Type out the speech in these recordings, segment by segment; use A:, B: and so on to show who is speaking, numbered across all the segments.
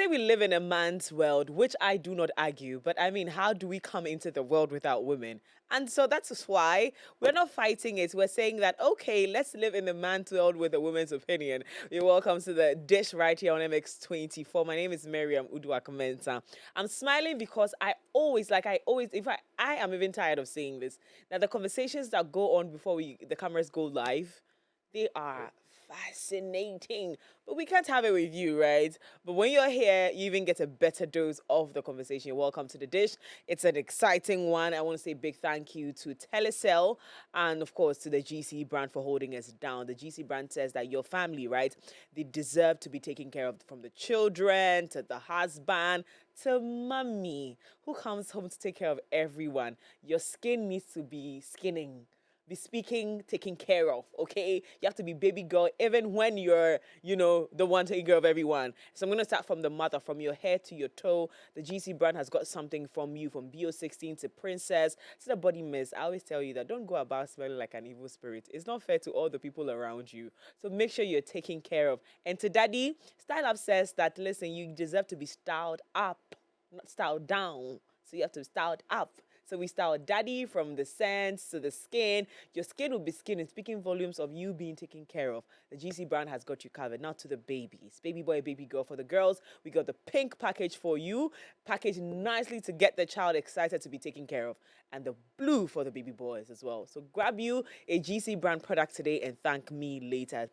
A: say we live in a man's world, which I do not argue, but I mean, how do we come into the world without women? And so that's why we're not fighting it. We're saying that, okay, let's live in the man's world with a woman's opinion. You're welcome to the dish right here on MX24. My name is Miriam Mensah. I'm smiling because I am even tired of saying this. Now, the conversations that go on before the cameras go live, they are fascinating. But we can't have it with you, right? But when you're here, you even get a better dose of the conversation. You're welcome to the dish. It's an exciting one. I want to say big thank you to Telecel and, of course, to the GC brand for holding us down. The GC brand says that your family, right, they deserve to be taken care of, from the children to the husband to mommy who comes home to take care of everyone. Your skin needs to be skinning, be speaking, taken care of, okay? You have to be baby girl even when you're, the one taking care of everyone. So I'm going to start from the mother, from your head to your toe. The GC brand has got something from you, from BO16 to princess to the body mist. I always tell you that don't go about smelling like an evil spirit. It's not fair to all the people around you. So make sure you're taken care of. And to daddy, Style Up says that, listen, you deserve to be styled up, not styled down. So you have to be styled up. So we style daddy, from the scents to the skin. Your skin will be skin, and speaking volumes of you being taken care of. The GC brand has got you covered. Now to the babies. Baby boy, baby girl. For the girls, we got the pink package for you. Packaged nicely to get the child excited to be taken care of. And the blue for the baby boys as well. So grab you a GC brand product today and thank me later.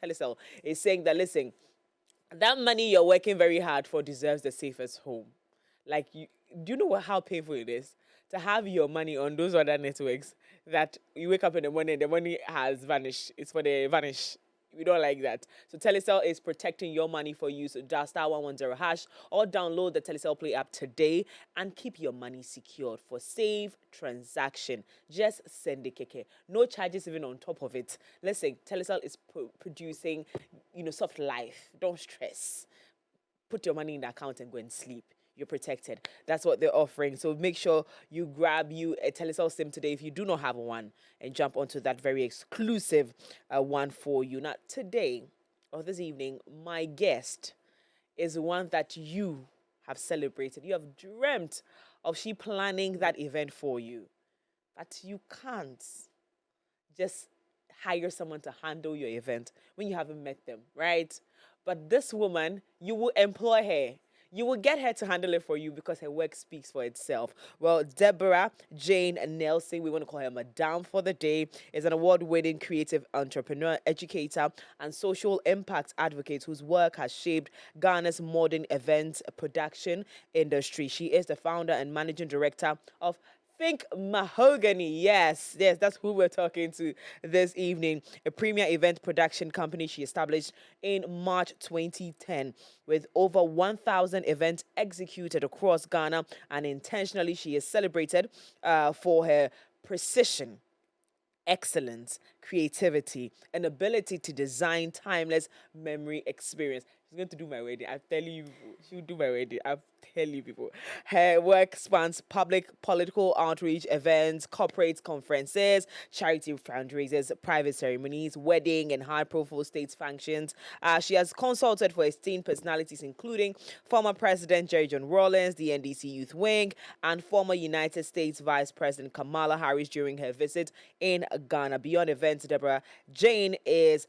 A: Telecel is saying that, listen, that money you're working very hard for deserves the safest home. Like, do you know how painful it is to have your money on those other networks that you wake up in the morning, the money has vanished. It's for the vanish. We don't like that. So Telecel is protecting your money for you. So dial *110# or download the Telecel Play app today and keep your money secured for safe transaction. Just send the keke. No charges even on top of it. Listen, Telecel is producing, soft life. Don't stress. Put your money in the account and go and sleep. You're protected. That's what they're offering. So make sure you grab you a Telecel SIM today if you do not have one, and jump onto that very exclusive one for you. Now, today or this evening, my guest is one that you have celebrated. You have dreamt of she planning that event for you, but you can't just hire someone to handle your event when you haven't met them, right? But this woman, you will employ her. You will get her to handle it for you because her work speaks for itself. Well, Debra-Jane Nelson, we want to call her Madame for the day, is an award-winning creative entrepreneur, educator, and social impact advocate whose work has shaped Ghana's modern event production industry. She is the founder and managing director of Think Mahogany. Yes, that's who we're talking to this evening. A premier event production company she established in March 2010 with over 1,000 events executed across Ghana, and intentionally she is celebrated for her precision, excellence, creativity, and ability to design timeless memory experience. She's going to do my wedding. I'm telling you, she'll do my wedding. I'm telling you, people. Her work spans public political outreach events, corporate conferences, charity fundraisers, private ceremonies, wedding, and high-profile state functions. She has consulted for esteemed personalities, including former President Jerry John Rawlings, the NDC Youth Wing, and former United States Vice President Kamala Harris during her visit in Ghana. Beyond events, Debra-Jane is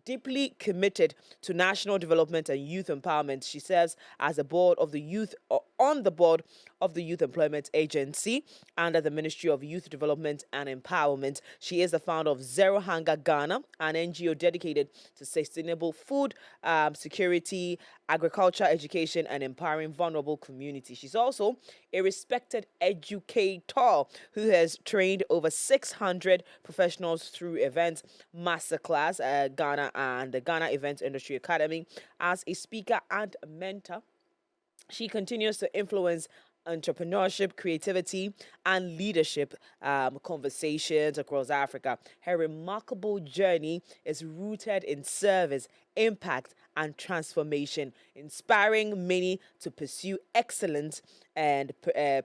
A: deeply committed to national development and youth empowerment. She serves as on the board of the Youth Employment Agency under the Ministry of Youth Development and Empowerment. She is the founder of Zero Hunger Ghana, an NGO dedicated to sustainable food security, agriculture, education, and empowering vulnerable communities. She's also a respected educator who has trained over 600 professionals through events, masterclass, Ghana, and the Ghana Event Industry Academy. As a speaker and mentor, she continues to influence entrepreneurship, creativity, and leadership conversations across Africa. Her remarkable journey is rooted in service, impact, and transformation, inspiring many to pursue excellence and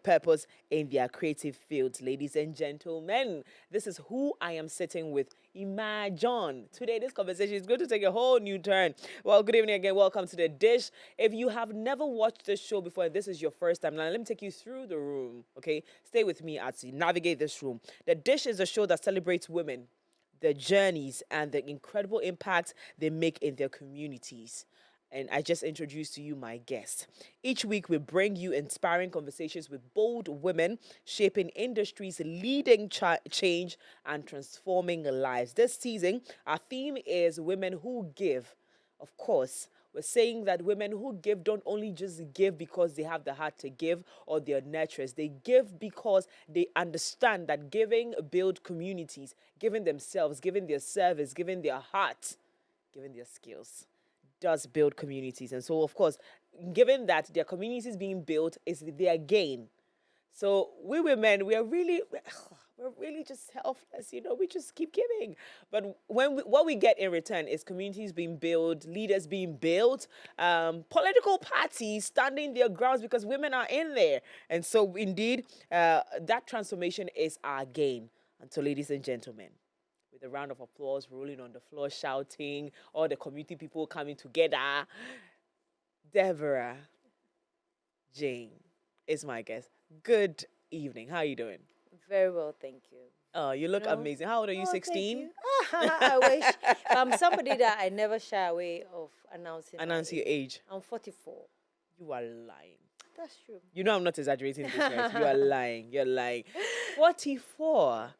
A: purpose in their creative fields. Ladies and gentlemen, this is who I am sitting with. Imagine. Today, this conversation is going to take a whole new turn. Well, good evening again. Welcome to The Dish. If you have never watched this show before, this is your first time. Now, let me take you through the room, okay? Stay with me as we navigate this room. The Dish is a show that celebrates women, their journeys, and the incredible impact they make in their communities. And I just introduced to you my guest. Each week, we bring you inspiring conversations with bold women shaping industries, leading change, and transforming lives. This season, our theme is Women Who Give. Of course, we're saying that women who give don't only just give because they have the heart to give or they're nurturers. They give because they understand that giving builds communities, giving themselves, giving their service, giving their heart, giving their skills does build communities. And so, of course, given that their communities being built is their gain. So we women, we're really just selfless, we just keep giving. But what we get in return is communities being built, leaders being built, political parties standing their grounds because women are in there. And so indeed, that transformation is our gain. And so, ladies and gentlemen, with a round of applause, rolling on the floor, shouting, all the community people coming together, Debra-Jane is my guest. Good evening. How are you doing?
B: Very well, thank you.
A: Oh, you look amazing. How old are you? 16?
B: I wish. I'm somebody that I never shy away of announcing.
A: Announce your age.
B: I'm 44.
A: You are lying.
B: That's true.
A: You know I'm not exaggerating this, right? You are lying. You're lying. 44.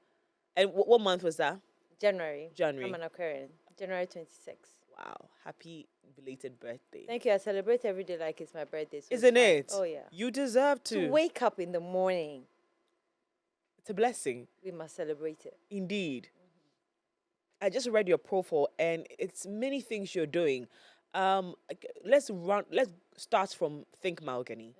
A: And what month was that?
B: January.
A: January.
B: I'm an Aquarian. January 26th.
A: Wow. Happy belated birthday.
B: Thank you. I celebrate every day like it's my birthday. So
A: Isn't it?
B: Oh, yeah.
A: You deserve to.
B: To wake up in the morning.
A: It's a blessing.
B: We must celebrate it.
A: Indeed. I just read your profile and it's many things you're doing. Let's start from Think Mahogany.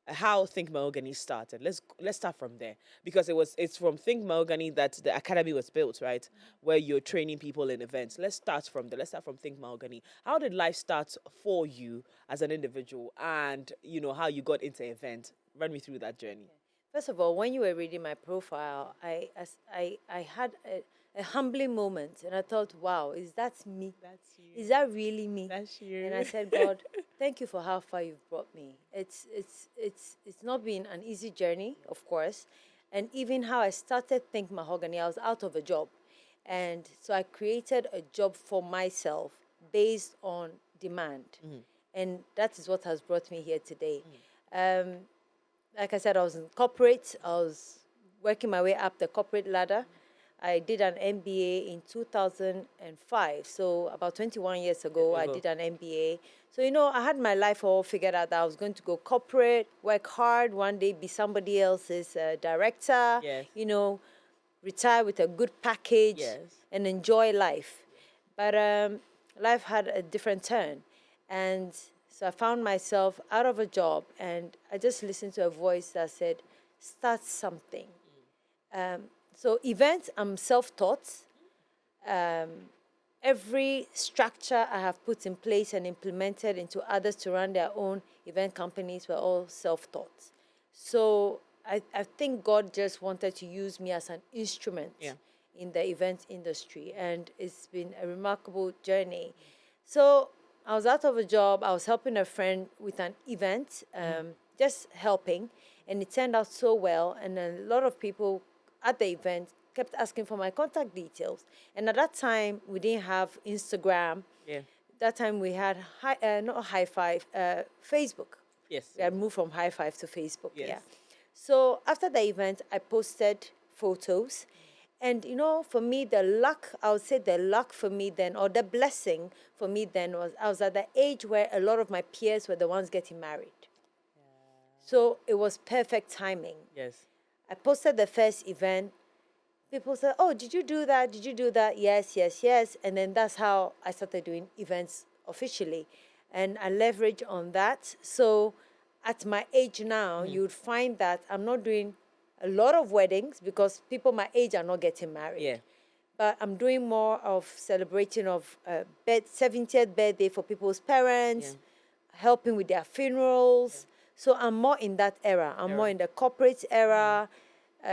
A: How Think Mahogany started. Let's start from there because it's from Think Mahogany that the academy was built, right? Where you're training people in events. Let's start from there. Let's start from Think Mahogany. How did life start for you as an individual, and how you got into events? Run me through that journey.
B: First of all, when you were reading my profile, I had a humbling moment, and I thought, wow, is that me?
A: That's you.
B: Is that really me?
A: That's you.
B: And I said, God, thank you for how far you've brought me. It's not been an easy journey, of course. And even how I started Think Mahogany, I was out of a job. And so I created a job for myself based on demand. And that is what has brought me here today. Like I said, I was in corporate. I was working my way up the corporate ladder. I did an MBA in 2005. So about 21 years ago, I did an MBA. So, I had my life all figured out that I was going to go corporate, work hard, one day be somebody else's director,
A: Yes.
B: Retire with a good package,
A: Yes.
B: and enjoy life. But life had a different turn. And so I found myself out of a job, and I just listened to a voice that said, start something. So events, I'm self-taught. Every structure I have put in place and implemented into others to run their own event companies were all self-taught. So I think God just wanted to use me as an instrument in the event industry. And it's been a remarkable journey. So I was out of a job. I was helping a friend with an event, just helping. And it turned out so well. And a lot of people at the event kept asking for my contact details. And at that time, we didn't have Instagram.
A: Yeah.
B: That time we had not High Five, Facebook.
A: Yes.
B: We had moved from High Five to Facebook.
A: Yes.
B: Yeah. So after the event, I posted photos. And, for me, I would say the luck for me then, or the blessing for me then was I was at the age where a lot of my peers were the ones getting married. Yeah. So it was perfect timing.
A: Yes.
B: I posted the first event. People said, oh, did you do that? Did you do that? Yes, yes, yes. And then that's how I started doing events officially. And I leverage on that. So at my age now, you would find that I'm not doing a lot of weddings because people my age are not getting married.
A: Yeah.
B: but I'm doing more of celebrating of 70th birthday for people's parents, helping with their funerals. So I'm more in that era. I'm more in the corporate era,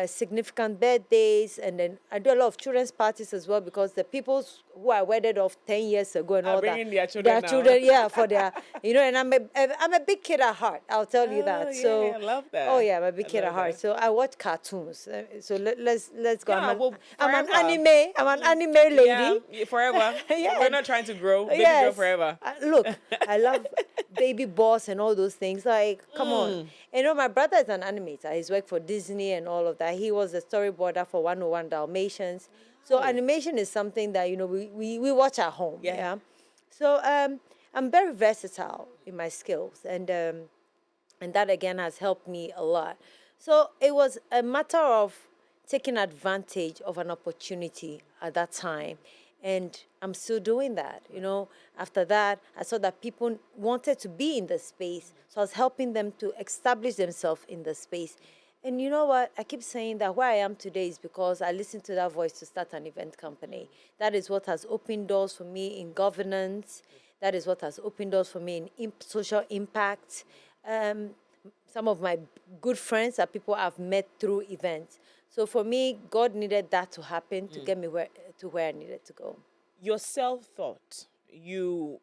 B: significant birthdays, and then I do a lot of children's parties as well, because the people who I wedded off 10 years ago and all that,
A: bringing their children now.
B: yeah, for their, and I'm a big kid at heart. I'll tell you that. So
A: I love that.
B: oh yeah, I'm a big kid at heart. So I watch cartoons. So let's go.
A: Yeah,
B: I'm an
A: forever.
B: anime. I'm an anime lady.
A: Yeah, forever.
B: Yeah,
A: We're not trying to grow. Baby girl forever.
B: Look, I love Baby Boss and all those things. Like, come on. My brother is an animator. He's worked for Disney and all of that. He was a storyboarder for 101 Dalmatians. So animation is something that, we watch at home. Yeah. So I'm very versatile in my skills. And that, again, has helped me a lot. So it was a matter of taking advantage of an opportunity at that time. And I'm still doing that. After that, I saw that people wanted to be in the space. So I was helping them to establish themselves in the space. And you know what? I keep saying that where I am today is because I listened to that voice to start an event company. That is what has opened doors for me in governance. That is what has opened doors for me in social impact. Some of my good friends are people I've met through events. So for me, God needed that to happen to get me where I needed to go.
A: Your self-thought, you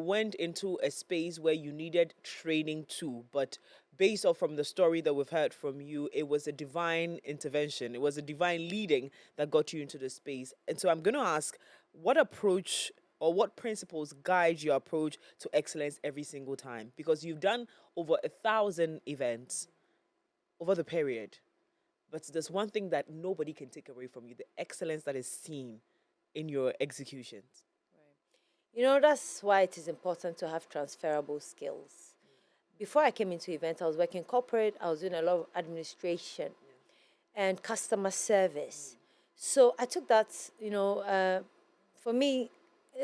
A: went into a space where you needed training too, but based off from the story that we've heard from you, it was a divine intervention. It was a divine leading that got you into the space. And so I'm going to ask, what approach or what principles guide your approach to excellence every single time? Because you've done over 1,000 events over the period. But there's one thing that nobody can take away from you, the excellence that is seen in your executions.
B: Right. That's why it is important to have transferable skills. Before I came into events, I was working corporate. I was doing a lot of administration and customer service. So I took that, for me,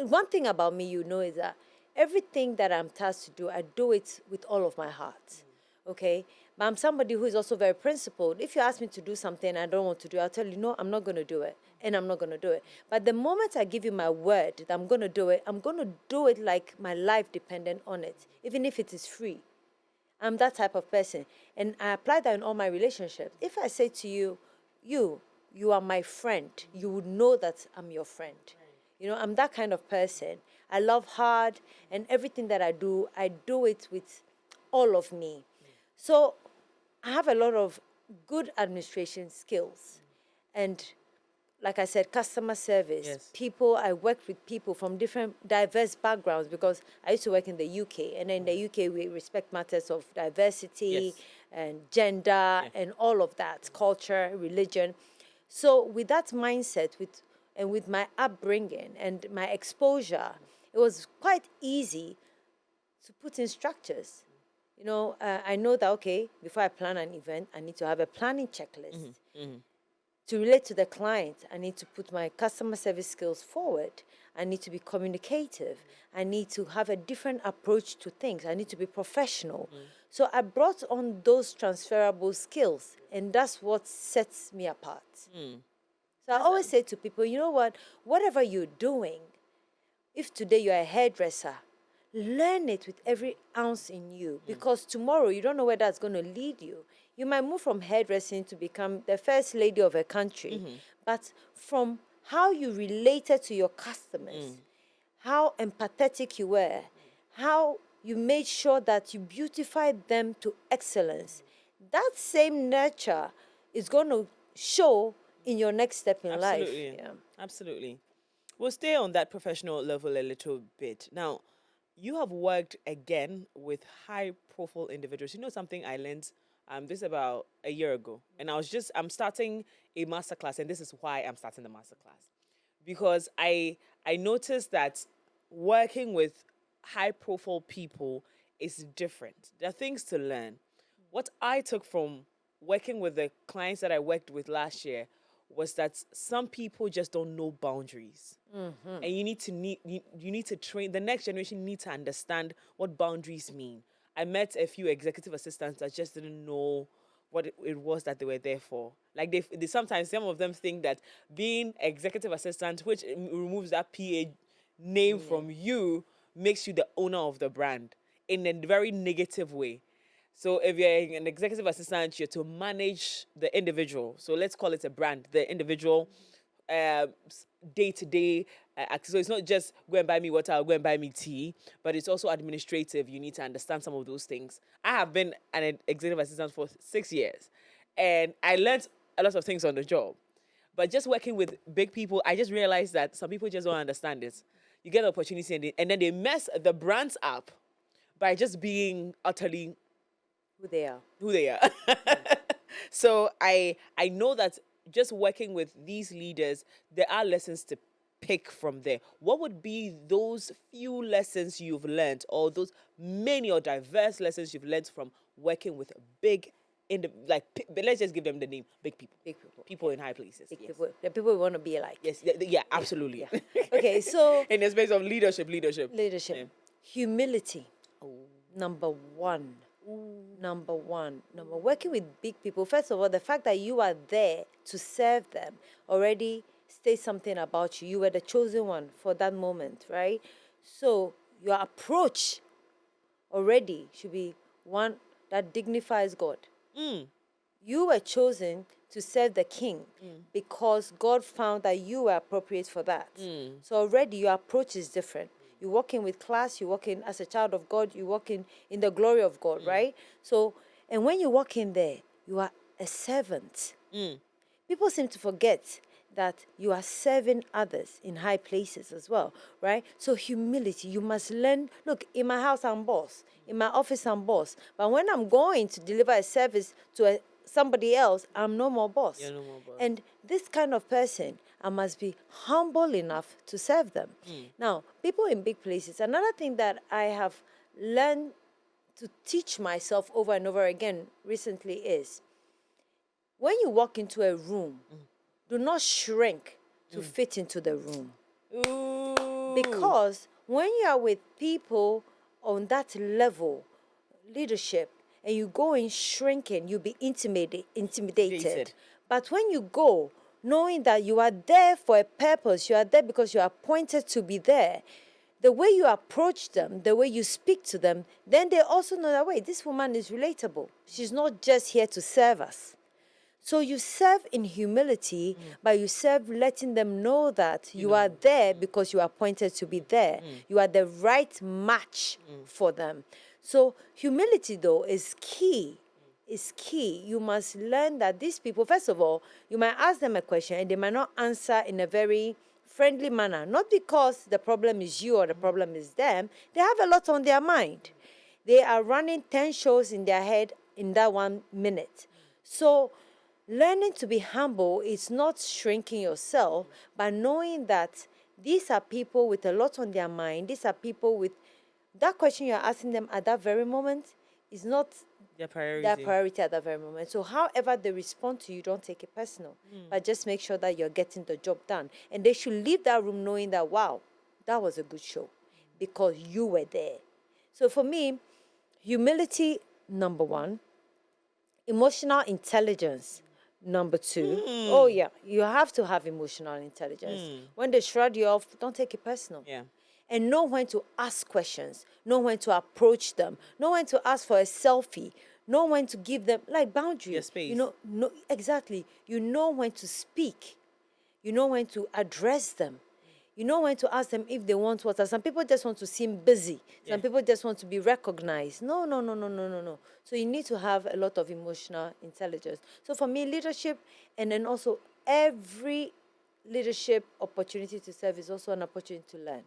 B: one thing about me, is that everything that I'm tasked to do, I do it with all of my heart. Okay? But I'm somebody who is also very principled. If you ask me to do something I don't want to do, I'll tell you, no, I'm not going to do it. And I'm not going to do it. But the moment I give you my word that I'm going to do it, I'm going to do it like my life dependent on it, even if it is free. I'm that type of person. And I apply that in all my relationships. If I say to you, you are my friend, you would know that I'm your friend. I'm that kind of person. I love hard, and everything that I do it with all of me. So I have a lot of good administration skills. And like I said, customer service.
A: Yes.
B: People, I worked with people from different diverse backgrounds, because I used to work in the UK. And in the UK, we respect matters of diversity and gender and all of that, culture, religion. So with that mindset, with my upbringing and my exposure, it was quite easy to put in structures. I know that, okay, before I plan an event, I need to have a planning checklist. To relate to the client, I need to put my customer service skills forward. I need to be communicative. I need to have a different approach to things. I need to be professional. So I brought on those transferable skills, and that's what sets me apart. So I always say to people, you know what? Whatever you're doing, if today you're a hairdresser, learn it with every ounce in you, because tomorrow you don't know where that's going to lead you. You might move from hairdressing to become the first lady of a country, but from how you related to your customers, how empathetic you were, how you made sure that you beautified them to excellence, that same nurture is going to show in your next step in life. Yeah.
A: Absolutely. We'll stay on that professional level a little bit. Now, you have worked again with high-profile individuals. You know something I learned this about a year ago, and I'm starting a masterclass, and this is why I'm starting the masterclass, because I noticed that working with high-profile people is different. There are things to learn. What I took from working with the clients that I worked with last year was that some people just don't know boundaries. And you need to train the next generation. Need to understand what boundaries mean. I met a few executive assistants that just didn't know what it was that they were there for. Like they sometimes some of them think that being executive assistant, which removes that PA name from you, makes you the owner of the brand in a very negative way. So if you're an executive assistant, you're to manage the individual. So let's call it a brand, the individual day to day. So it's not just go and buy me water or go and buy me tea, but it's also administrative. You need to understand some of those things. I have been an executive assistant for 6 years, and I learned a lot of things on the job. But just working with big people, I just realized that some people just don't understand it. You get the opportunity, and then they mess the brands up by just being utterly
B: Who they are.
A: who they are. So I know that just working with these leaders, there are lessons to pick from there. What would be those few lessons you've learned, or those many or diverse lessons you've learned from working with big, but let's just give them the name, big people.
B: Big people.
A: People in high places.
B: Big
A: Yes.
B: people. The people we want to be like.
A: Yes. Yeah. Absolutely.
B: Yeah. Okay, so
A: In the space of leadership.
B: leadership.
A: Yeah.
B: Humility. Number one. Number one. Working with big people. First of all, the fact that you are there to serve them already states something about you. You were the chosen one for that moment, right? So your approach already should be one that dignifies God. You were chosen to serve the king because God found that you were appropriate for that. So already your approach is different. You walk in with class, you walk in as a child of God, you walk in the glory of God, right? So, and when you walk in there, you are a servant. People seem to forget that you are serving others in high places as well, right? So humility, you must learn. Look, in my house, I'm boss. In my office, I'm boss. But when I'm going to deliver a service to somebody else, I'm no more boss.
A: You're no more boss.
B: And this kind of person, I must be humble enough to serve them. Now, people in big places, another thing that I have learned to teach myself over and over again recently is when you walk into a room, do not shrink to fit into the room.
A: Ooh.
B: Because when you are with people on that level, leadership, and you go in shrinking, you'll be intimidated. But when you go, knowing that you are there for a purpose, you are there because you are appointed to be there, the way you approach them, the way you speak to them, then they also know that, wait, this woman is relatable. She's not just here to serve us. So you serve in humility, but you serve letting them know that you are there because you are appointed to be there. You are the right match for them. So humility, though, is key. Is key. You must learn that these people, first of all, you might ask them a question and they might not answer in a very friendly manner. Not because the problem is you or the problem is them. They have a lot on their mind. They are running 10 shows in their head in that 1 minute. So learning to be humble is not shrinking yourself, but knowing that these are people with a lot on their mind. These are people with that question you're asking them at that very moment is not
A: Their priority.
B: their priority at that very moment. So however they respond to you, don't take it personal, but just make sure that you're getting the job done. And they should leave that room knowing that, wow, that was a good show because you were there. So for me, humility, number one. Emotional intelligence, number two. Oh yeah, you have to have emotional intelligence. When they shrug you off, don't take it personal.
A: Yeah.
B: And know when to ask questions, know when to approach them, know when to ask for a selfie, know when to give them like boundaries.
A: Your space.
B: You know exactly. You know when to speak. You know when to address them. You know when to ask them if they want water. Some people just want to seem busy. Some people just want to be recognized. No. So you need to have a lot of emotional intelligence. So for me, leadership, and then also every leadership opportunity to serve is also an opportunity to learn.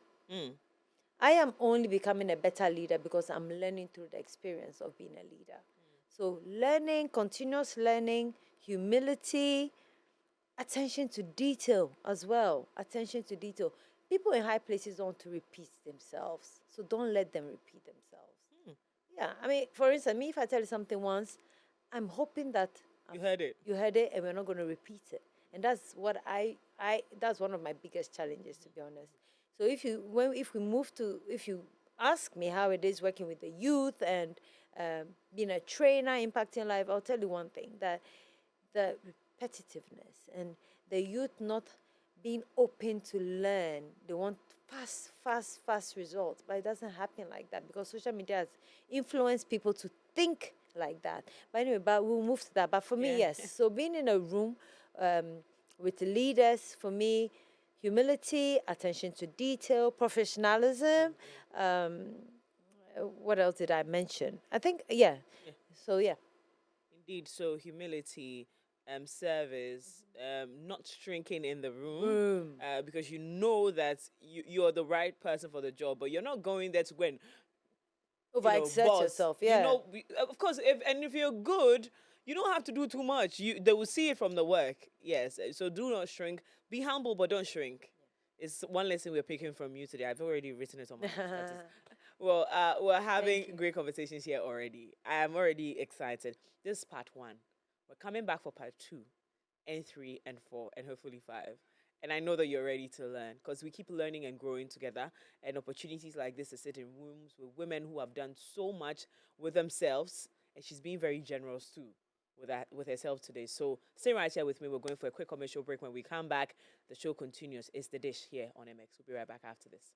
B: I am only becoming a better leader because I'm learning through the experience of being a leader. So learning, continuous learning, humility, attention to detail as well. Attention to detail. People in high places don't want to repeat themselves. So don't let them repeat themselves. Yeah, I mean, for instance, me, if I tell you something once, I'm hoping that
A: You heard it.
B: you heard it and we're not going to repeat it. And that's what that's one of my biggest challenges, to be honest. So if you ask me how it is working with the youth and being a trainer, impacting life, I'll tell you one thing, that the repetitiveness and the youth not being open to learn. They want fast results, but it doesn't happen like that because social media has influenced people to think like that. But anyway, but we'll move to that. But for me,
A: Yeah.
B: yes. So being in a room um, with leaders, for me, humility, attention to detail, professionalism. What else did I mention? I think, yeah.
A: Yeah.
B: So, yeah.
A: Indeed. So humility, service, not shrinking in the room,
B: Room.
A: because you know that you're the right person for the job, but you're not going there to go and
B: Overexert
A: boss.
B: yourself, yeah.
A: Of course, if you're good, you don't have to do too much. They will see it from the work. Yes. So do not shrink. Be humble, but don't shrink. It's one lesson we're picking from you today. I've already written it on my status. Well, we're having
B: you.
A: great conversations here already. I am already excited. This is part 1. We're coming back for part 2, and 3, and 4, and hopefully 5. And I know that you're ready to learn because we keep learning and growing together. And opportunities like this to sit in rooms with women who have done so much with themselves. And she's being very generous too with herself today. So stay right here with me. We're going for a quick commercial break. When we come back, the show continues. It's The Dish here on MX. We'll be right back after this.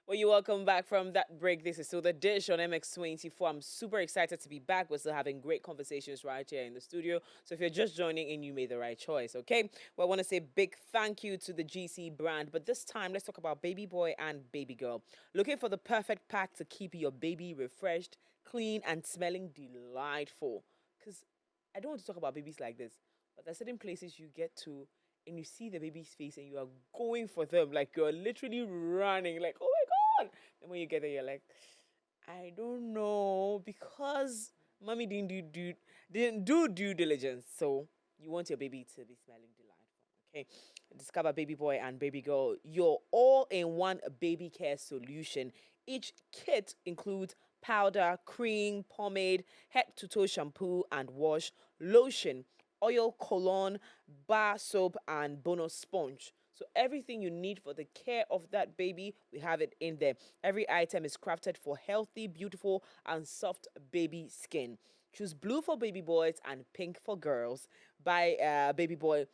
A: Well, you're welcome back from that break. This is still The Dish on MX24. I'm super excited to be back. We're still having great conversations right here in the studio. So if you're just joining in, you made the right choice, okay? Well, I want to say big thank you to the GC brand. But this time, let's talk about baby boy and baby girl. Looking for the perfect pack to keep your baby refreshed, clean, and smelling delightful. Because I don't want to talk about babies like this, but there's certain places you get to and you see the baby's face and you are going for them. Like you're literally running, like, oh my God. And when you get there, you're like, I don't know, because mommy didn't do due diligence. So you want your baby to be smelling delightful. Okay. Discover baby boy and baby girl, your all-in-one baby care solution. Each kit includes powder, cream, pomade, head to toe shampoo and wash, lotion, oil, cologne, bar soap, and bonus sponge. So everything you need for the care of that baby, we have it in there. Every item is crafted for healthy, beautiful, and soft baby skin. Choose blue for baby boys and pink for girls. Buy baby boy,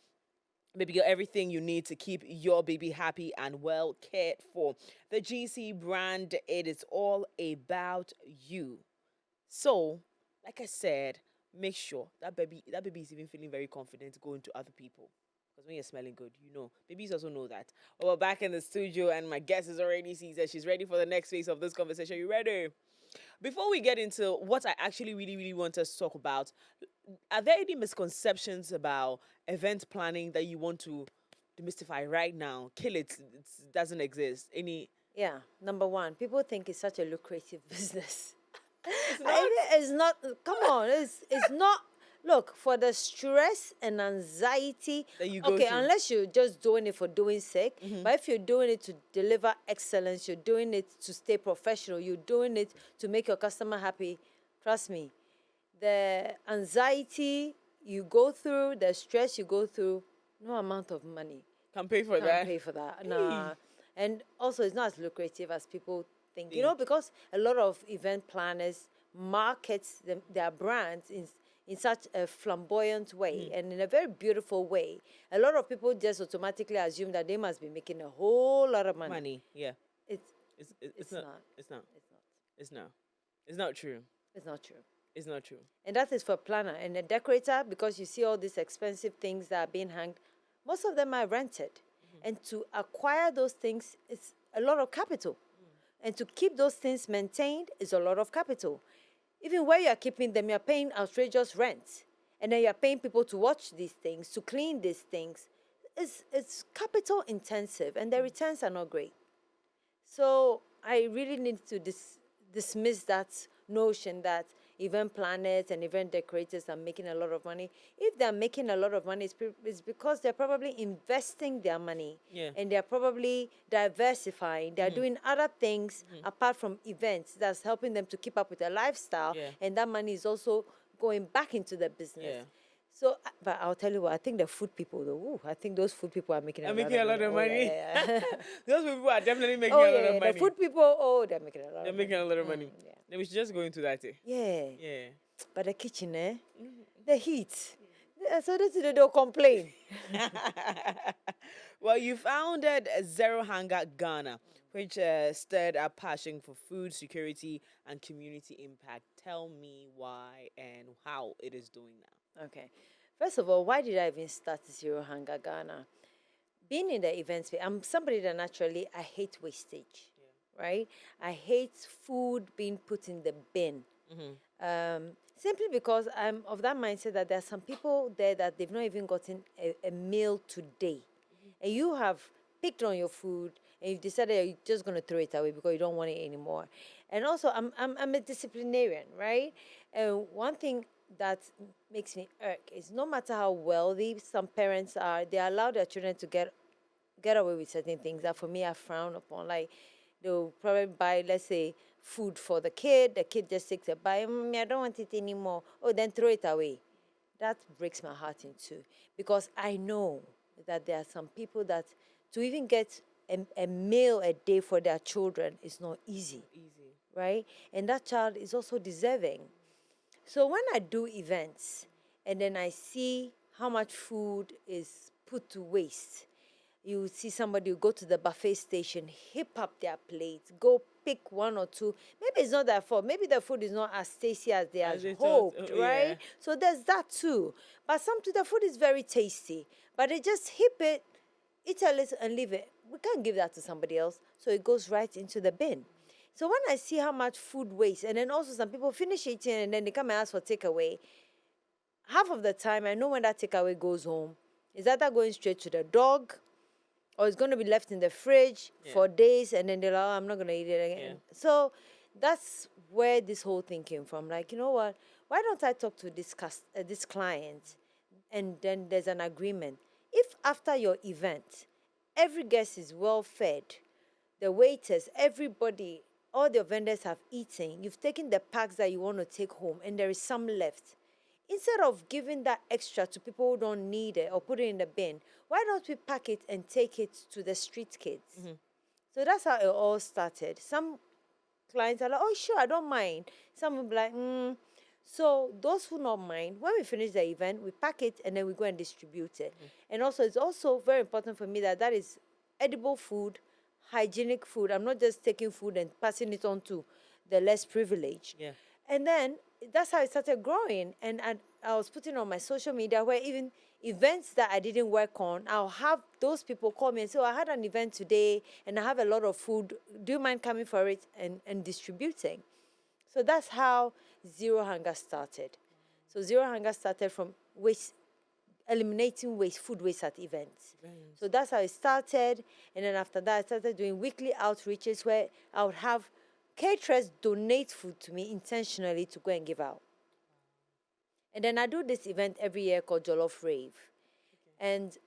A: baby girl, everything you need to keep your baby happy and well cared for. The GC brand, it is all about you. So, like I said, make sure that baby is even feeling very confident going to other people. Because when you're smelling good, babies also know that. Well, we're back in the studio, and my guest is already seated. She's ready for the next phase of this conversation. You ready? Before we get into what I actually really, really want us to talk about, are there any misconceptions about event planning that you want to demystify right now? Kill it. It doesn't exist. Any?
B: Yeah, number one, people think it's such a lucrative business.
A: It's not.
B: It's not. Come on, it's not. Look, for the stress and anxiety
A: That you go
B: okay,
A: through.
B: unless you're just doing it for doing sake, but if you're doing it to deliver excellence, you're doing it to stay professional, you're doing it to make your customer happy, trust me, the anxiety you go through, the stress you go through, no amount of money
A: Can pay for
B: can't
A: that.
B: pay for that. Nah. And also, it's not as lucrative as people think. You
A: Think.
B: know, because a lot of event planners markets their brands in such a flamboyant way and in a very beautiful way. A lot of people just automatically assume that they must be making a whole lot of money.
A: Money, yeah.
B: It's
A: It's
B: not.
A: not. It's not.
B: It's not.
A: It's not. It's not true.
B: It's not true.
A: It's not true.
B: And that is for a planner and a decorator, because you see all these expensive things that are being hanged. Most of them are rented. And to acquire those things is a lot of capital. And to keep those things maintained is a lot of capital. Even where you're keeping them, you're paying outrageous rent. And then you're paying people to watch these things, to clean these things. It's capital intensive, and the returns are not great. So I really need to dismiss that notion that event planners and event decorators are making a lot of money. If they're making a lot of money, it's because they're probably investing their money.
A: Yeah.
B: And they're probably diversifying. They're doing other things apart from events that's helping them to keep up with their lifestyle.
A: Yeah.
B: And that money is also going back into the business.
A: Yeah.
B: So, but I'll tell you what, I think the food people, though, I think those food people are making
A: I'm making a lot of
B: Oh,
A: money.
B: yeah, yeah.
A: Those people are definitely making
B: Oh,
A: a lot
B: yeah,
A: of money.
B: the food people, oh, they're making a lot
A: They're
B: of
A: making
B: money.
A: a lot of money.
B: Yeah.
A: Then we should just go into that.
B: Yeah.
A: Yeah.
B: But the kitchen, the heat. So they'll complain.
A: Well, you founded Zero Hunger Ghana, which stirred a passion for food security and community impact. Tell me why and how it is doing now.
B: Okay. First of all, why did I even start Zero Hunger Ghana? Being in the event space, I'm somebody that naturally, I hate wastage, right? I hate food being put in the bin. Simply because I'm of that mindset that there are some people there that they've not even gotten a meal today. And you have picked on your food and you've decided you're just going to throw it away because you don't want it anymore. And also, I'm a disciplinarian, right? And one thing that makes me irk is no matter how wealthy some parents are, they allow their children to get away with certain things that for me I frown upon. Like they'll probably buy, let's say, food for the kid just takes a bite. I don't want it anymore. Oh, then throw it away. That breaks my heart in two because I know that there are some people that to even get a meal a day for their children is not easy. Right? And that child is also deserving. So when I do events and then I see how much food is put to waste, you see somebody go to the buffet station, heap up their plates, go pick one or two. Maybe it's not their fault. Maybe the food is not as tasty as they had hoped, right?
A: Yeah.
B: So there's that too. But sometimes the food is very tasty, but they just heap it, eat a little and leave it. We can't give that to somebody else, so it goes right into the bin. So when I see how much food waste, and then also some people finish eating and then they come and ask for takeaway, half of the time I know when that takeaway goes home, is either going straight to the dog or it's going to be left in the fridge for days and then they're like, oh, I'm not going to eat it again.
A: Yeah.
B: So that's where this whole thing came from. Like, you know what? Why don't I talk to this client and then there's an agreement? If after your event, every guest is well fed, the waiters, everybody, all the vendors have eaten, you've taken the packs that you want to take home and there is some left. Instead of giving that extra to people who don't need it or put it in the bin, why don't we pack it and take it to the street kids? So that's how it all started. Some clients are like, oh, sure, I don't mind. Some will be like, So those who don't mind, when we finish the event, we pack it and then we go and distribute it. And also, it's also very important for me that is edible food, hygienic food. I'm not just taking food and passing it on to the less privileged.
A: Yeah.
B: And then that's how it started growing. And I was putting on my social media where even events that I didn't work on, I'll have those people call me and say, oh, I had an event today and I have a lot of food. Do you mind coming for it and distributing? So that's how Zero Hunger started. So Zero Hunger started from eliminating food waste at events. So that's how it started. And then after that, I started doing weekly outreaches where I would have caterers donate food to me intentionally to go and give out. And then I do this event every year called Jollof Rave. And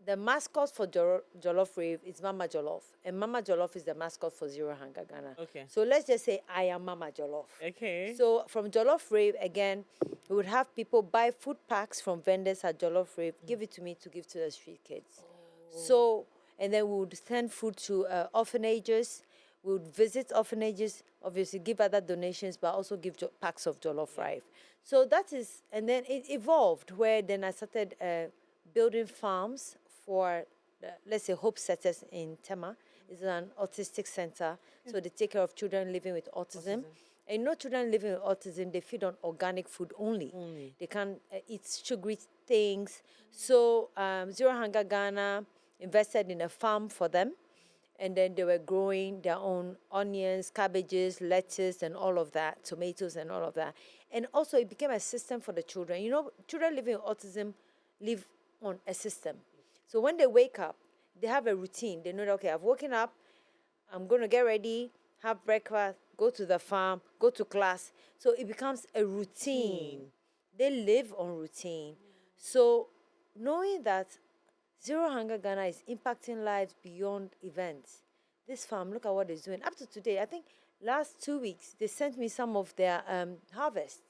B: the mascot for Jollof Rave is Mama Jollof. And Mama Jollof is the mascot for Zero Hunger Ghana.
A: Okay.
B: So let's just say I am Mama Jollof.
A: Okay.
B: So from Jollof Rave, again, we would have people buy food packs from vendors at Jollof Rave, give it to me to give to the street kids. So, and then we would send food to orphanages. We would visit orphanages, obviously give other donations, but also give packs of Jollof Rice. So that is, and then it evolved where then I started building farms for, let's say, Hope Setters in Tema. It's an autistic center, so they take care of children living with autism. And children living with autism, they feed on organic food only. They can't eat sugary things. So Zero Hunger Ghana invested in a farm for them. And then they were growing their own onions, cabbages, lettuce, and all of that, tomatoes and all of that. And also it became a system for the children. Children living with autism live on a system. So when they wake up, they have a routine. They know, okay, I've woken up, I'm going to get ready, have breakfast, go to the farm, go to class. So it becomes a routine. They live on routine. So knowing that Zero Hunger Ghana is impacting lives beyond events. This farm, look at what it's doing. Up to today, I think last 2 weeks, they sent me some of their harvest.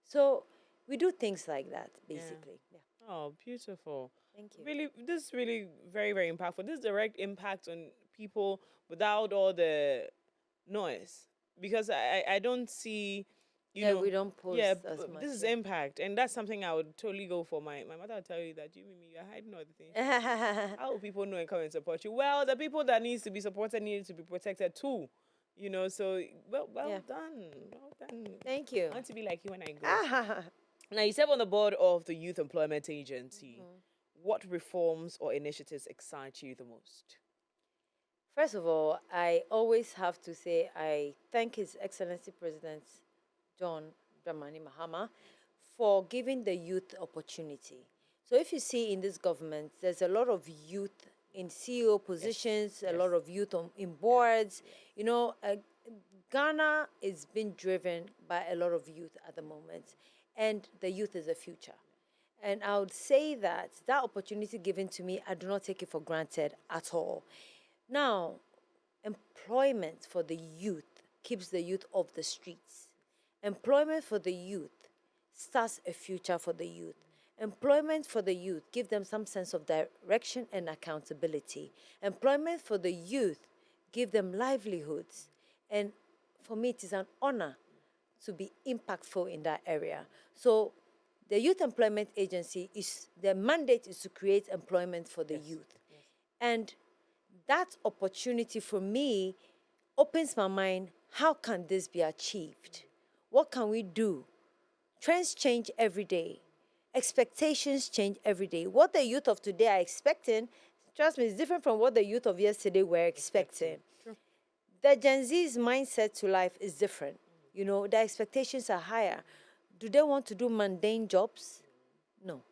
B: So we do things like that, basically. Yeah.
A: Oh, beautiful.
B: Thank you.
A: Really, this is really very, very impactful. This direct impact on people without all the noise. Because I don't see,
B: Yeah, we don't post as much.
A: this is impact. And that's something I would totally go for. My mother would tell you that, you're hiding all the things. How will people know and come and support you? Well, the people that needs to be supported need to be protected too. So well
B: Yeah.
A: done. Well done.
B: Thank you.
A: I want to be like you when I go. Now, you serve on the board of the Youth Employment Agency. What reforms or initiatives excite you the most?
B: First of all, I always have to say I thank His Excellency President John Dramani Mahama for giving the youth opportunity. So if you see in this government, there's a lot of youth in CEO positions, a lot of youth in boards. Ghana is being driven by a lot of youth at the moment, and the youth is the future. And I would say that that opportunity given to me, I do not take it for granted at all. Now, employment for the youth keeps the youth off the streets. Employment for the youth starts a future for the youth. Employment for the youth gives them some sense of direction and accountability. Employment for the youth gives them livelihoods. And for me, it is an honor to be impactful in that area. So the Youth Employment Agency, their mandate is to create employment for the youth. And that opportunity for me opens my mind. How can this be achieved? What can we do? Trends change every day. Expectations change every day. What the youth of today are expecting, trust me, is different from what the youth of yesterday were expecting.
A: True.
B: The Gen Z's mindset to life is different. Their expectations are higher. Do they want to do mundane jobs? No.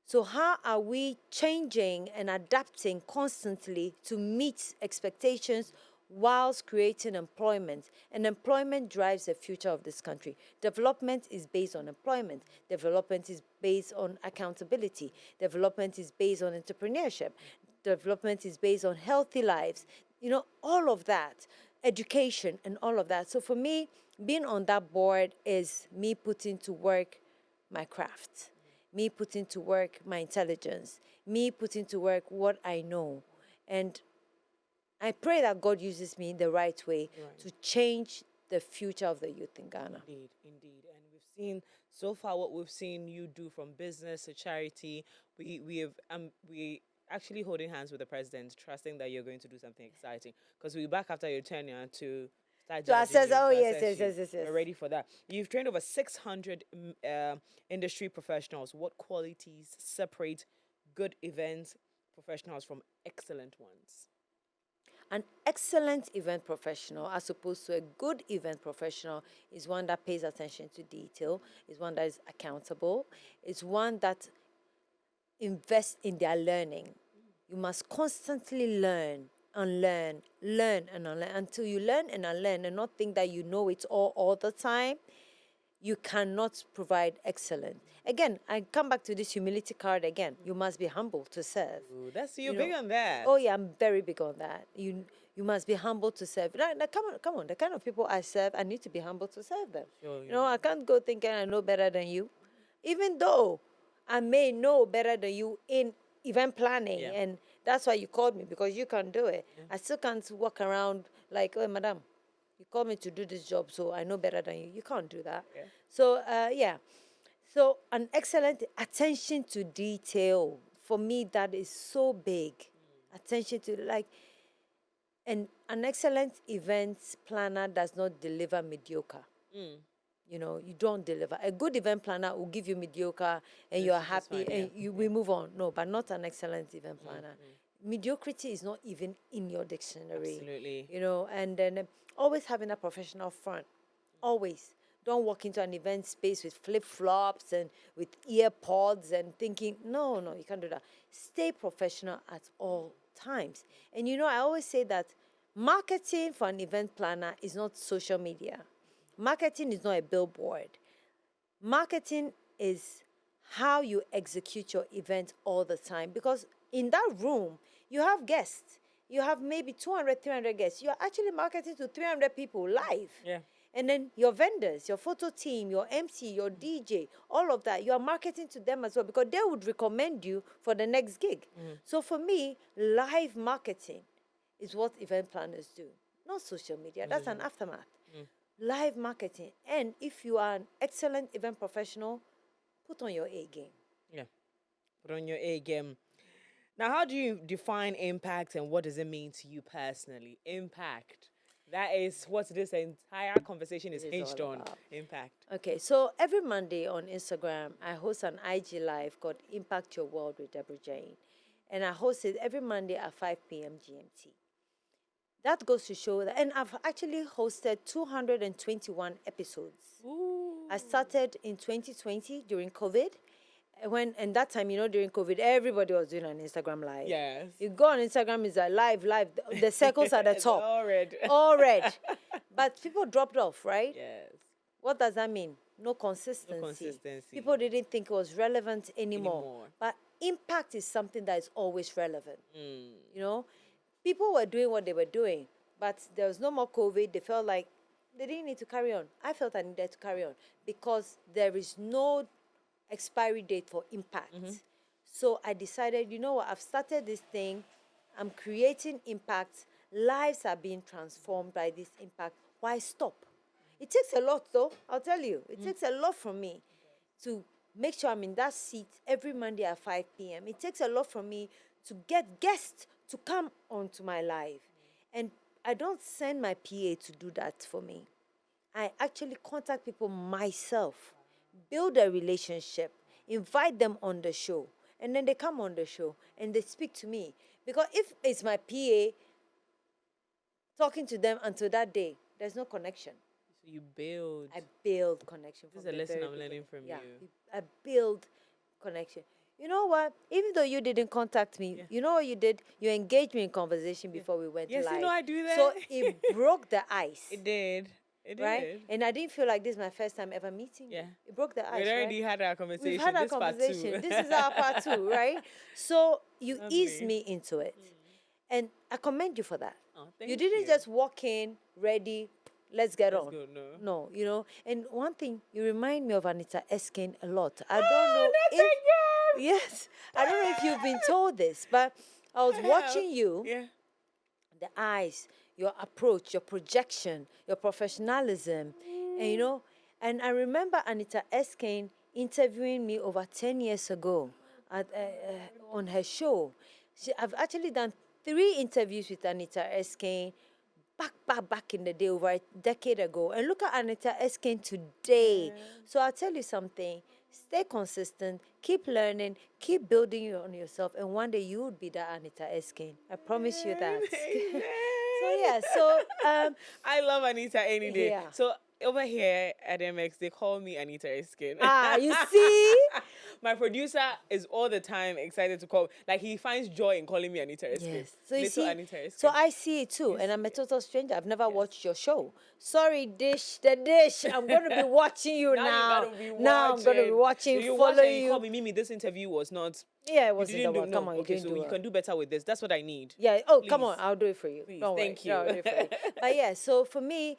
B: So how are we changing and adapting constantly to meet expectations whilst creating employment? And employment drives the future of this country. Development is based on employment. Development is based on accountability. Development is based on entrepreneurship. Development is based on healthy lives. All of that, education and all of that. So for me, being on that board is me putting to work my craft, me putting to work my intelligence, me putting to work what I know. And I pray that God uses me in the right way to change the future of the youth in Ghana.
A: Indeed. And we've seen so far what we've seen you do from business to charity. We actually holding hands with the president, trusting that you're going to do something exciting. Because we'll be back after your tenure to start
B: To assess,
A: yes.
B: yes.
A: We're ready for that. You've trained over 600 industry professionals. What qualities separate good event professionals from excellent ones?
B: An excellent event professional, as opposed to a good event professional, is one that pays attention to detail, is one that is accountable, is one that invests in their learning. You must constantly learn and learn and unlearn until you learn and unlearn and not think that you know it all the time. You cannot provide excellence. Again, I come back to this humility card again. You must be humble to serve.
A: Ooh, you're big on that.
B: Oh yeah, I'm very big on that. You must be humble to serve. Now, come on. The kind of people I serve, I need to be humble to serve them.
A: Sure,
B: I can't go thinking I know better than you, even though I may know better than you in event planning, and that's why you called me, because you can do it. I still can't walk around like, oh, madam, you called me to do this job, so I know better than you. You can't do that. So, So an excellent attention to detail, for me, that is so big. Attention to, and an excellent event planner does not deliver mediocre. You don't deliver. A good event planner will give you mediocre and you're happy and we move on. No, but not an excellent event planner. Mediocrity is not even in your dictionary.
A: Absolutely.
B: And then always having a professional front. Always. Don't walk into an event space with flip-flops and with ear pods and thinking, no, you can't do that. Stay professional at all times. And I always say that Marketing for an event planner is not social media. Marketing is not a billboard. Marketing is how you execute your event all the time, because in that room, you have guests. You have maybe 200, 300 guests. You're actually marketing to 300 people live.
A: Yeah.
B: And then your vendors, your photo team, your MC, your DJ, all of that, you are marketing to them as well, because they would recommend you for the next gig. So for me, live marketing is what event planners do, not social media. That's an aftermath. Live marketing. And if you are an excellent event professional, put on your A game.
A: Yeah. Put on your A game. Now, how do you define impact, and what does it mean to you personally? Impact. That is what this entire conversation is
B: It is
A: hinged
B: all
A: on.
B: about.
A: Impact.
B: Okay, so every Monday on Instagram, I host an IG live called Impact Your World with Debra-Jane. And I host it every Monday at 5 p.m. GMT. That goes to show that, and I've actually hosted 221 episodes.
A: Ooh.
B: I started in 2020 during COVID. And that time, during COVID, everybody was doing an Instagram live.
A: Yes.
B: You go on Instagram, it's a live. The circles at the
A: It's
B: top.
A: all red.
B: All red. But people dropped off, right?
A: Yes.
B: What does that mean? No consistency.
A: No consistency.
B: People didn't think it was relevant anymore. But impact is something that is always relevant. People were doing what they were doing, but there was no more COVID. They felt like they didn't need to carry on. I felt I needed to carry on because there is no expiry date for impact. So I decided, you know what, I've started this thing. I'm creating impact. Lives are being transformed by this impact. Why stop? It takes a lot, though, I'll tell you. It takes a lot from me to make sure I'm in that seat every Monday at 5 p.m. It takes a lot from me to get guests to come onto my live. And I don't send my PA to do that for me. I actually contact people myself, build a relationship, invite them on the show, and then they come on the show and they speak to me. Because if it's my PA talking to them until that day, there's no connection.
A: So you build.
B: I build connection.
A: This is a lesson I'm learning from you.
B: I build connection. You know what? Even though you didn't contact me, you know what you did? You engaged me in conversation before we went live.
A: Yes, you know I do that.
B: So it broke the ice.
A: It did. It
B: right?
A: did.
B: And I didn't feel like this is my first time ever meeting you. It broke the ice.
A: We already had our conversation.
B: We've had our conversation. This is our part 2, right? So you eased me into it. And I commend you for that.
A: Oh, thank
B: you didn't just walk in, ready, let's get on.
A: Go,
B: No, And one thing, you remind me of Anita Eskin a lot. I don't know if... Yes. I don't know if you've been told this, but I was watching you.
A: Yeah.
B: The eyes, your approach, your projection, your professionalism, and I remember Anita Eskin interviewing me over 10 years ago on her show. I've actually done 3 interviews with Anita Eskin back in the day, over a decade ago. And look at Anita Eskin today. So I'll tell you something. Stay consistent, keep learning, keep building on yourself, and one day you would be that Anita Eskin. I promise you that.
A: I love Anita any day.
B: Yeah.
A: So over here at MX, they call me Anita Eskin.
B: You see?
A: My producer is all the time excited to call. Like, he finds joy in calling me Anita Eskin.
B: Yes. So you see,
A: Anita Eskin.
B: so I see it too, and I'm a total stranger. I've never watched your show. Sorry, the dish. I'm going to be watching you now. Now I'm going to be watching,
A: so
B: follow you.
A: You call me, Mimi, this interview was not...
B: Yeah, it wasn't
A: you didn't
B: the one. Come on, you
A: okay,
B: didn't
A: so
B: do
A: you
B: it.
A: can do better with this. That's what I need.
B: Yeah. Oh, come on. I'll do it for you.
A: Please,
B: Don't
A: thank
B: worry.
A: you.
B: No, I'll do it for you. But yeah, so for me,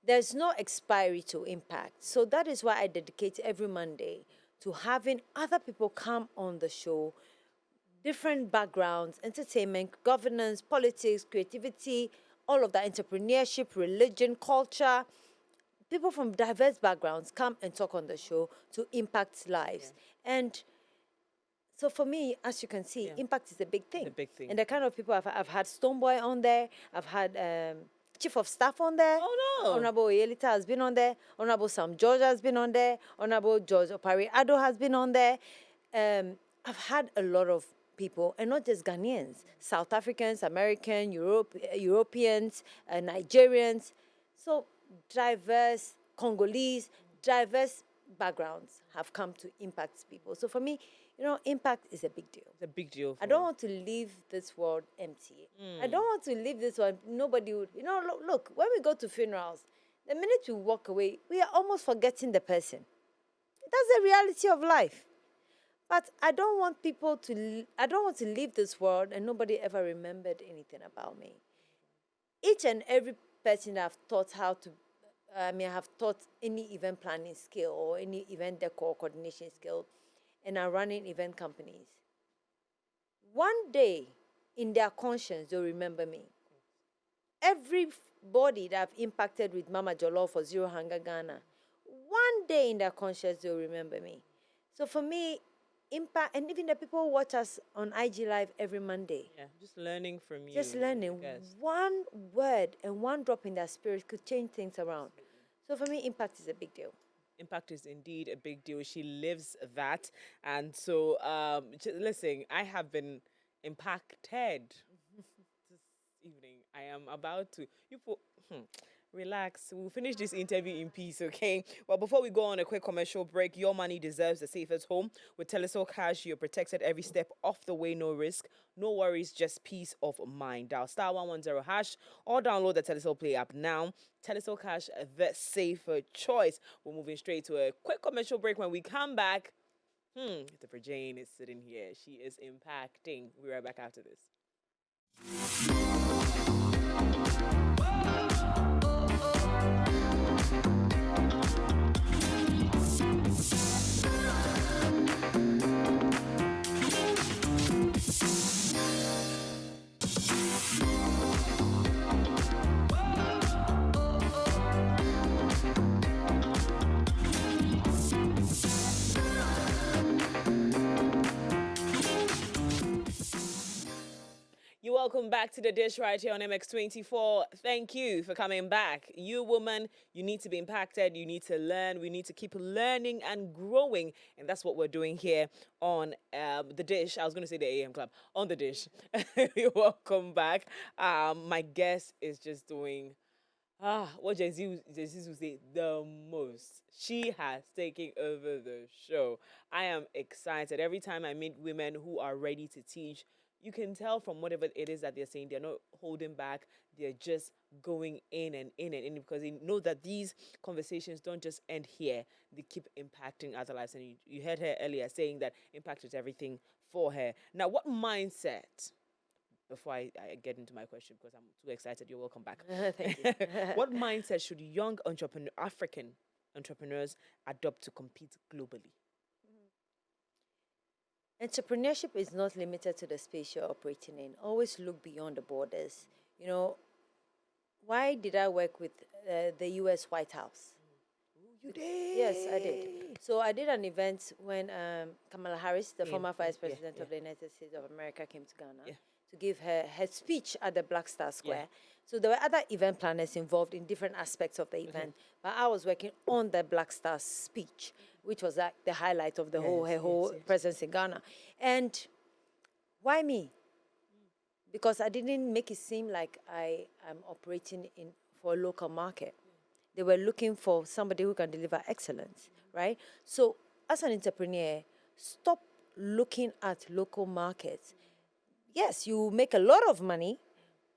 B: there's no expiry to impact. So that is why I dedicate every Monday to having other people come on the show, different backgrounds, entertainment, governance, politics, creativity, all of that, entrepreneurship, religion, culture. People from diverse backgrounds come and talk on the show to impact lives. And so for me, as you can see, impact is a big thing.
A: It's a big thing.
B: And the kind of people I've had Stoneboy on there, I've had Chief of Staff on there.
A: Oh, no.
B: Honorable Yelita has been on there. Honorable Sam George has been on there. Honorable George Opari-Addo has been on there. I've had a lot of people, and not just Ghanaians, South Africans, American, Europeans, Nigerians. So diverse, Congolese, diverse backgrounds have come to impact people. So for me, Impact is a big deal.
A: It's a big deal for
B: I don't
A: you.
B: want to leave this world empty. I don't want to leave this world. Nobody would, look, when we go to funerals, the minute we walk away, we are almost forgetting the person. That's the reality of life. But I don't want I don't want to leave this world and nobody ever remembered anything about me. Each and every person I've taught I have taught any event planning skill or any event decor coordination skill, and are running event companies. One day, in their conscience, they'll remember me. Everybody that I've impacted with Mama Jollof for Zero Hunger Ghana, one day in their conscience, they'll remember me. So for me, impact, and even the people who watch us on IG Live every Monday.
A: Yeah, just learning from you.
B: Just learning one word and one drop in their spirit could change things around. So for me, impact is a big deal.
A: Impact is indeed a big deal. She lives that. And so, listen, I have been impacted this evening. I am about to. Relax. We'll finish this interview in peace, okay? Well, before we go on a quick commercial break, your money deserves the safest home. With Telesol Cash, you're protected every step of the way, no risk, no worries, just peace of mind. Dial *110# or download the Telesol Play app now. Telesol Cash, the safer choice. We're moving straight to a quick commercial break. When we come back, Debra-Jane is sitting here. She is impacting. We'll be right back after this. You're welcome back to The Dish right here on MX24. Thank you for coming back. You woman, you need to be impacted. You need to learn. We need to keep learning and growing. And that's what we're doing here on The Dish. I was going to say the AM Club. On The Dish. You're welcome back. My guest is just doing what Jay-Z would say, the most. She has taken over the show. I am excited. Every time I meet women who are ready to teach, you can tell from whatever it is that they're saying, they're not holding back. They're just going in and in and in because they know that these conversations don't just end here. They keep impacting other lives. And you heard her earlier saying that impact is everything for her. Now, what mindset, before I get into my question because I'm too excited, you're welcome back.
B: Thank you.
A: What mindset should young African entrepreneurs adopt to compete globally?
B: Entrepreneurship is not limited to the space you're operating in. Always look beyond the borders. Why did I work with the U.S. White House?
A: You did?
B: Yes, I did. So I did an event when Kamala Harris, the former Vice President of the United States of America, came to Ghana to give her speech at the Black Star Square. So there were other event planners involved in different aspects of the event, but I was working on the Black Star speech, which was like the highlight of the whole presence in Ghana. And why me? Because I didn't make it seem like I am operating for a local market. They were looking for somebody who can deliver excellence, right? So as an entrepreneur, stop looking at local markets. Yes, you make a lot of money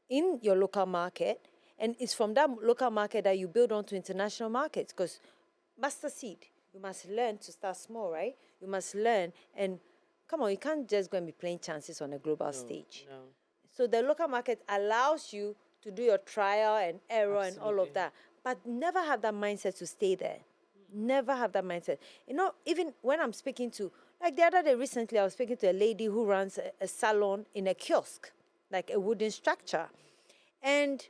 B: in your local market, and it's from that local market that you build on to international markets, because master seed, you must learn to start small, right? You must learn, and come on, you can't just go and be playing chances on a global stage.
A: No.
B: So the local market allows you to do your trial and error and all of that, but never have that mindset to stay there. Never have that mindset. Even when I'm speaking to, like the other day recently, I was speaking to a lady who runs a salon in a kiosk, like a wooden structure. And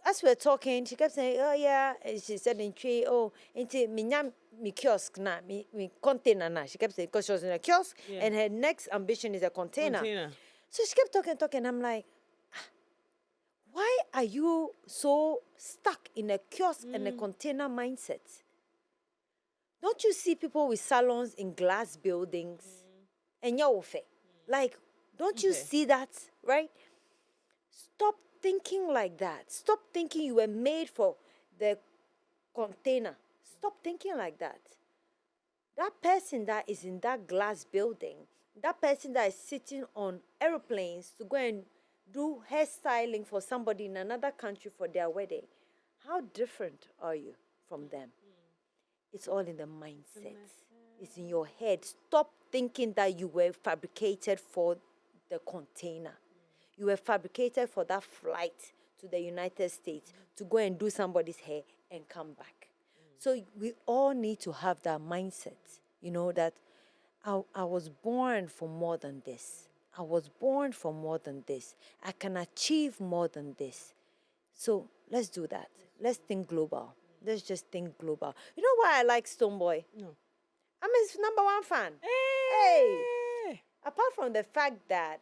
B: as we were talking, she kept saying, oh yeah, and she said in tree, oh, into mi kiosk na, mi container na. She kept saying, because she was in a kiosk, and her next ambition is a container. So she kept talking. I'm like, why are you so stuck in a kiosk and a container mindset? Don't you see people with salons in glass buildings? And like, don't you see that, right? Stop thinking like that. Stop thinking you were made for the container. Stop thinking like that. That person that is in that glass building that person that is sitting on aeroplanes to go and do hairstyling for somebody in another country for their wedding, how different are you from them? It's all in the mindset. It's in your head. Stop thinking that you were fabricated for the container. You were fabricated for that flight to the United States to go and do somebody's hair and come back. So we all need to have that mindset, that I was born for more than this. I was born for more than this. I can achieve more than this. So let's do that. Let's think global. Let's just think global. You know why I like Stonebwoy?
A: No.
B: I'm his number one fan. Hey! Apart from the fact that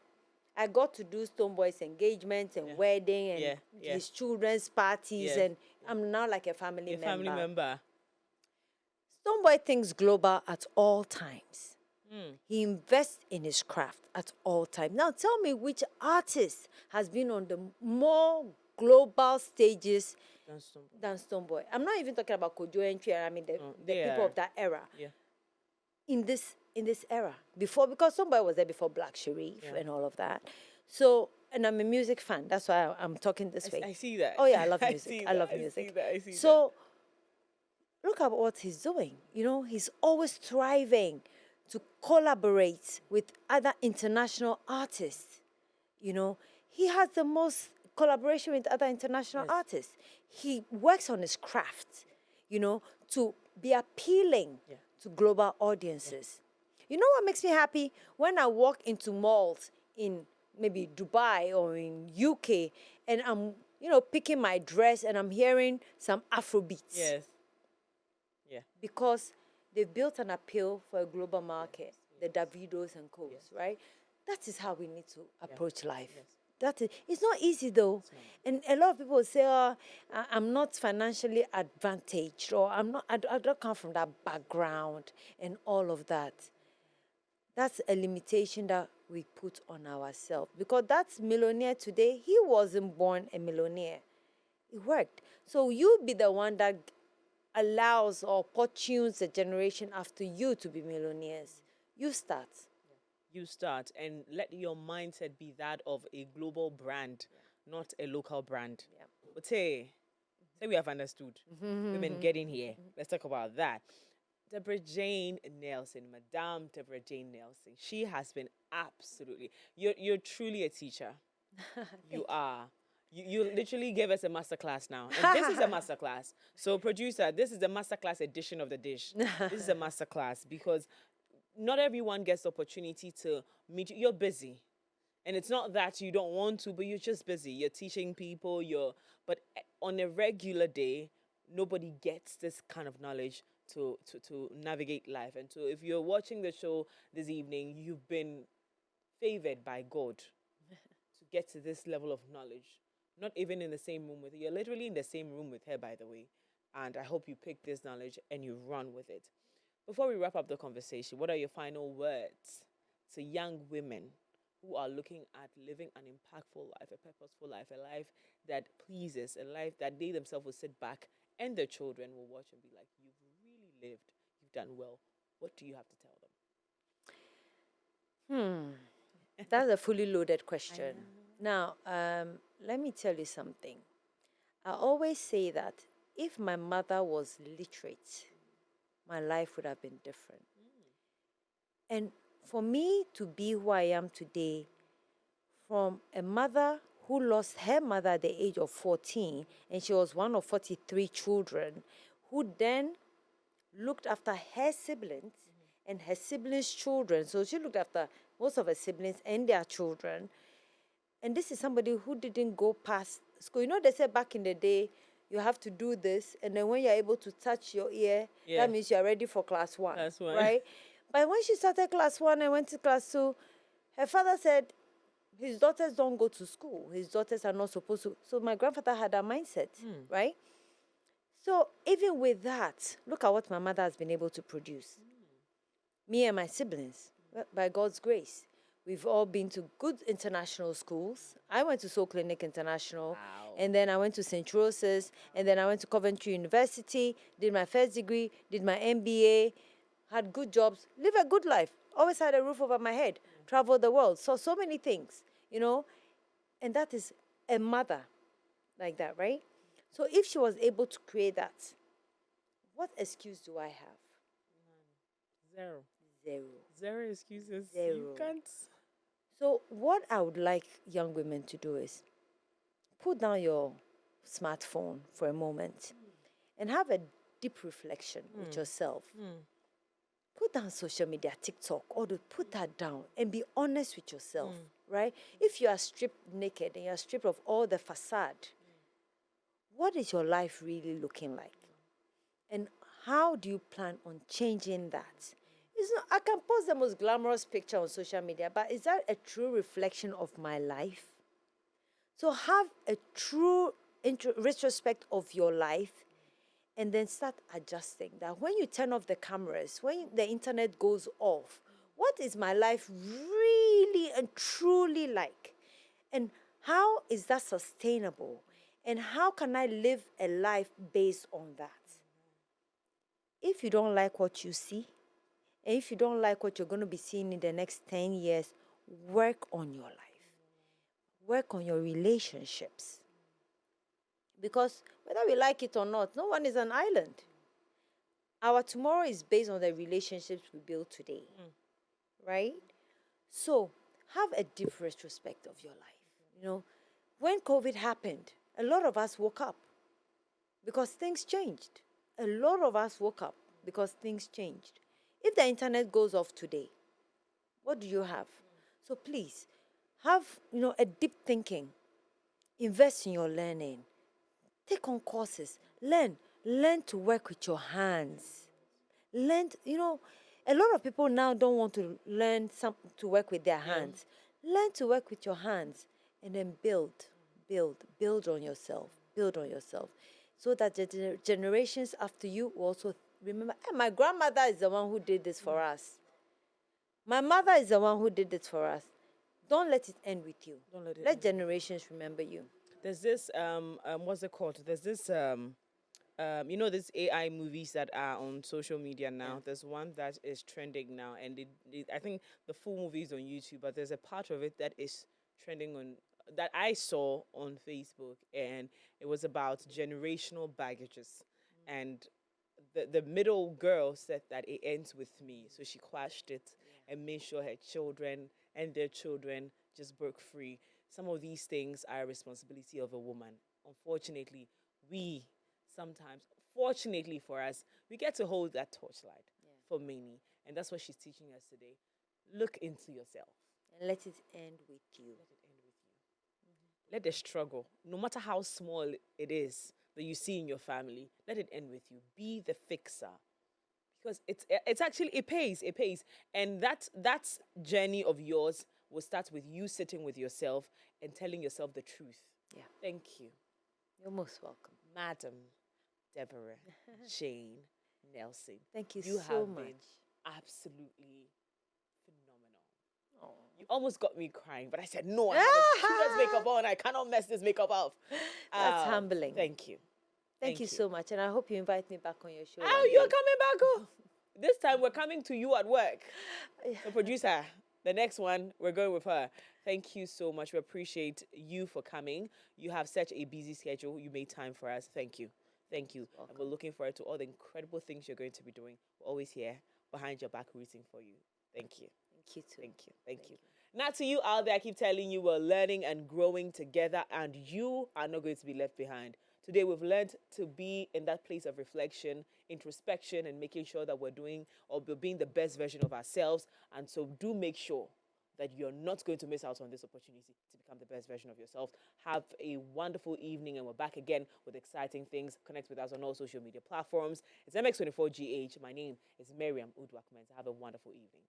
B: I got to do Stonebwoy's engagements and wedding and his children's parties, and I'm now like a family member. Stonebwoy thinks global at all times. He invests in his craft at all times. Now tell me which artist has been on the more global stages than Stonebwoy. I'm not even talking about Kojo and Trier. I mean the people of that era. Yeah. In this era. Before, because Stonebwoy was there before Black Sherif and all of that. So, and I'm a music fan. That's why I'm talking this way.
A: I see that.
B: Oh yeah, I love music. I love music.
A: I see
B: so look at what he's doing. He's always thriving to collaborate with other international artists. He has the most collaboration with other international artists. He works on his craft, to be appealing to global audiences. You know what makes me happy? When I walk into malls in maybe Dubai or in UK and I'm, picking my dress and I'm hearing some Afrobeats.
A: Yes. Yeah.
B: Because they've built an appeal for a global market, the Davidos and co, right? That is how we need to approach life. It's not easy though. And a lot of people say, I'm not financially advantaged, or I don't come from that background and all of that. That's a limitation that we put on ourselves. Because that millionaire today, he wasn't born a millionaire. It worked. So you be the one that allows or opportunes the generation after you to be millionaires. You start.
A: You start, and let your mindset be that of a global brand, not a local brand. Yeah. But say we have understood. Women getting here. Let's talk about that. Debra-Jane Nelson, Madame Debra-Jane Nelson. She has been absolutely. You're truly a teacher. You are. You literally gave us a masterclass now. And this is a masterclass. So, producer, this is the masterclass edition of the dish. This is a masterclass because not everyone gets the opportunity to meet you. You're busy. And it's not that you don't want to, but you're just busy. You're teaching people, but on a regular day, nobody gets this kind of knowledge to navigate life. And so if you're watching the show this evening, you've been favored by God to get to this level of knowledge. Not even in the same room with her. You're literally in the same room with her, by the way. And I hope you pick this knowledge and you run with it. Before we wrap up the conversation, what are your final words to young women who are looking at living an impactful life, a purposeful life, a life that pleases, a life that they themselves will sit back and their children will watch and be like, you've really lived, you've done well. What do you have to tell them?
B: That's a fully loaded question. Now, let me tell you something. I always say that if my mother was literate, my life would have been different. And for me to be who I am today, from a mother who lost her mother at the age of 14, and she was one of 43 children, who then looked after her siblings and her siblings' children. So she looked after most of her siblings and their children. And this is somebody who didn't go past school. They said back in the day, you have to do this, and then when you're able to touch your ear, that means you're ready for class 1. Class 1. Right? But when she started class 1 and went to class 2, her father said, his daughters don't go to school. His daughters are not supposed to. So my grandfather had that mindset, right? So even with that, look at what my mother has been able to produce. Me and my siblings, by God's grace. We've all been to good international schools. I went to Soul Clinic International, and then I went to St. Rose's, and then I went to Coventry University, did my first degree, did my MBA, had good jobs, live a good life. always had a roof over my head, traveled the world, saw so many things, and that is a mother like that, right? So if she was able to create that, what excuse do I have?
A: Zero.
B: Zero.
A: Zero excuses.
B: Zero.
A: You can't.
B: So what I would like young women to do is put down your smartphone for a moment and have a deep reflection with yourself. Put down social media, TikTok, put that down and be honest with yourself, right? If you are stripped naked and you are stripped of all the facade, what is your life really looking like? And how do you plan on changing that? It's not, I can post the most glamorous picture on social media, but is that a true reflection of my life? So have a true retrospect of your life and then start adjusting that. When you turn off the cameras, when the internet goes off, what is my life really and truly like? And how is that sustainable? And how can I live a life based on that? If you don't like what you see, and if you don't like what you're going to be seeing in the next 10 years, work on your life. Work on your relationships. Because whether we like it or not, no one is an island. Our tomorrow is based on the relationships we build today. Right? So have a deep retrospect of your life. When COVID happened, a lot of us woke up because things changed. A lot of us woke up because things changed. If the internet goes off today, what do you have? So please, have, a deep thinking. Invest in your learning. Take on courses. Learn to work with your hands. Learn, a lot of people now don't want to learn to work with their hands. Learn to work with your hands and then build on yourself. Build on yourself. So that the generations after you will also remember, hey, my grandmother is the one who did this for us. My mother is the one who did this for us. Don't let it end with you.
A: Don't let it
B: Let
A: end.
B: generations remember you.
A: There's this what's it called? There's this these AI movies that are on social media now.
B: Yeah.
A: There's one that is trending now, and I think the full movie is on YouTube, but there's a part of it that is trending on that I saw on Facebook, and it was about generational baggages, and the middle girl said that it ends with me, so she quashed it and made sure her children and their children just broke free. Some of these things are a responsibility of a woman. Unfortunately, we sometimes, fortunately for us, we get to hold that torchlight for many. And that's what she's teaching us today. Look into yourself.
B: And let it end with you.
A: Let it end with you. Let the struggle, no matter how small it is that you see in your family, let it end with you. Be the fixer. Because it's actually, it pays. And that journey of yours will start with you sitting with yourself and telling yourself the truth.
B: Yeah.
A: Thank you.
B: You're most welcome.
A: Madam Debra-Jane Nelson.
B: Thank you
A: You
B: so
A: have
B: much.
A: been absolutely phenomenal.
B: Oh.
A: You almost got me crying, but I said, no, I have a cutest makeup on. I cannot mess this makeup off.
B: That's humbling.
A: Thank you.
B: Thank you so much. And I hope you invite me back on your show.
A: Oh,
B: one
A: you're
B: day.
A: coming back. Oh. This time we're coming to you at work. The producer, the next one, we're going with her. Thank you so much. We appreciate you for coming. You have such a busy schedule. You made time for us. Thank you. Thank you. And we're looking forward to all the incredible things you're going to be doing. We're always here behind your back rooting for you. Thank you.
B: Thank you too.
A: Thank you. Thank you. Now to you out there, I keep telling you, we're learning and growing together, and you are not going to be left behind. Today, we've learned to be in that place of reflection, introspection, and making sure that we're doing or we're being the best version of ourselves. And so do make sure that you're not going to miss out on this opportunity to become the best version of yourself. Have a wonderful evening, and we're back again with exciting things. Connect with us on all social media platforms. It's MX24GH. My name is Miriam Mensah. Have a wonderful evening.